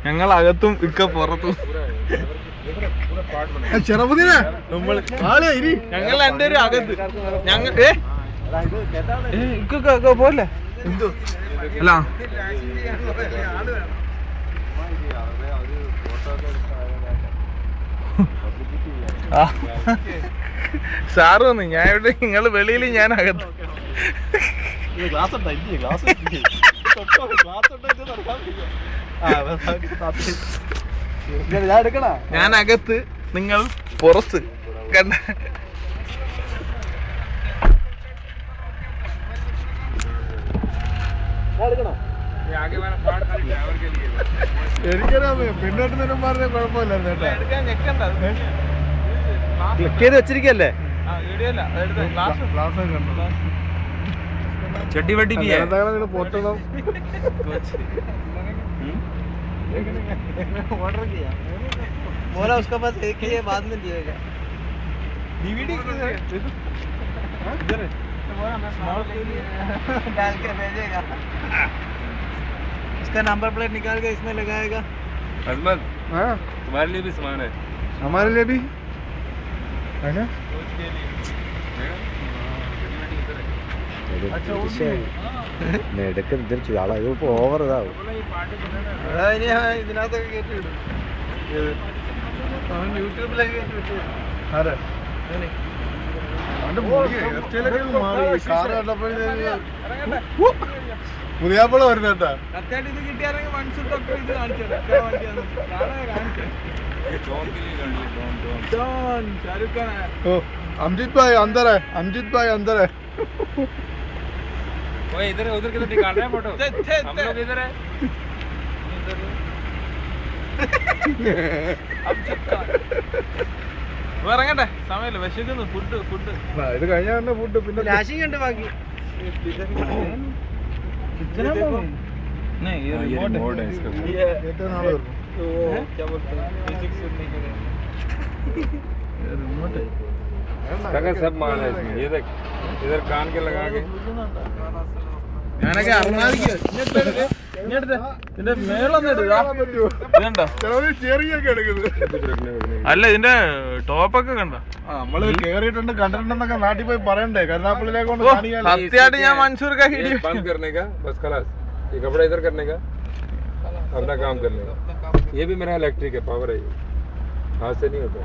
ഞങ്ങൾ അകത്തും ഇക്ക പുറത്തും. ഞങ്ങൾ രണ്ടുപേരും അകത്ത്. ഞങ്ങൾ ഇക്കൊക്കെ പോലെ എന്തോ അല്ല സാറ് വന്നു. ഞാൻ ഇവിടെ, നിങ്ങൾ വെളിയിൽ, ഞാൻ അകത്ത്. ഞാൻ അകത്ത്, നിങ്ങൾ പുറത്ത്. കണ്ട എനിക്കറിയാം, പെണ്ണോട്ടുന്നതിനും പറഞ്ഞ കുഴപ്പമില്ലായിരുന്നു കേട്ടോ. ക്ലിക്ക് ചെയ്ത് വെച്ചിരിക്കല്ലേ? चड्डी वड्डी भी है। പൊട്ടണം. ऑर्डर किया, बोला उसका पास एक ही है, बाद में दिएगा। डीवीडी इधर है, डाल के भेजेगा। इसका नंबर प्लेट निकाल के इसमें लगाएगा। अजमत, तुम्हारे लिए भी सामान है। हमारे लिए भी है ना? ഓവർ ഇതാവും. ഇതിനകത്തൊക്കെ കേട്ടിടും, യൂട്യൂബിലൊക്കെ കേട്ടിട്ടു. പുതിയാപ്പള വരുന്നേട്ടാ. സത്യമായിട്ട് ഇത് കിട്ടിയാണെങ്കിൽ മൺസൂട്ടൊക്കെ ഇത് കാണിച്ചു ഷാരൂഖ് ഖാൻ. अमजीत भाई अंदर है, अमजीत भाई अंदर है। ओए इधर उधर किधर निकाल रहे हैं फोटो? हम लोग इधर है। ഇറങ്ങട്ടെ, സമയമില്ല, വിശക്കുന്നു. ഫുഡ് ഇത് കഴിഞ്ഞാൽ തന്നെ ഫുഡ്. പിന്നെ ഫ്ലാഷിംഗ് ഉണ്ട് ബാക്കി. नहीं, ये रिमोट है इसका। ഏറ്റവും നാളെ വരും. क्या बोलते हैं, फिजिक्स सुनने के लिए रिमोट है। काका सब माल है इसमें, ये देख इधर कान के लगा के। ഞാനൊക്കെ അറുന്നാദിക്ക് ഇതിന്റെ മേളൊന്നും എടുക്കാ ഇതുണ്ടോ? ചെറിയൊക്കെ എടുക്കുന്നത്. അല്ല, ഇതിന്റെ ടോപ്പൊക്കെ കണ്ടോ? നമ്മള് കേറിയിട്ടുണ്ട്, കണ്ടിട്ടുണ്ടെന്നൊക്കെ നാട്ടിൽ പോയി പറയണ്ടേ? കരുനാപ്പള്ളിയിലേക്ക് കൊണ്ട് കാണിക്കാൻ. സത്യമായിട്ട് ഞാൻ മൻസൂർ का वीडियो बंद करने का बस, खलास। ये कपड़ा इधर करने का, अपना काम करने का। ये भी मेरा इलेक्ट्रिक है, पावर है, ये हाथ से नहीं होता।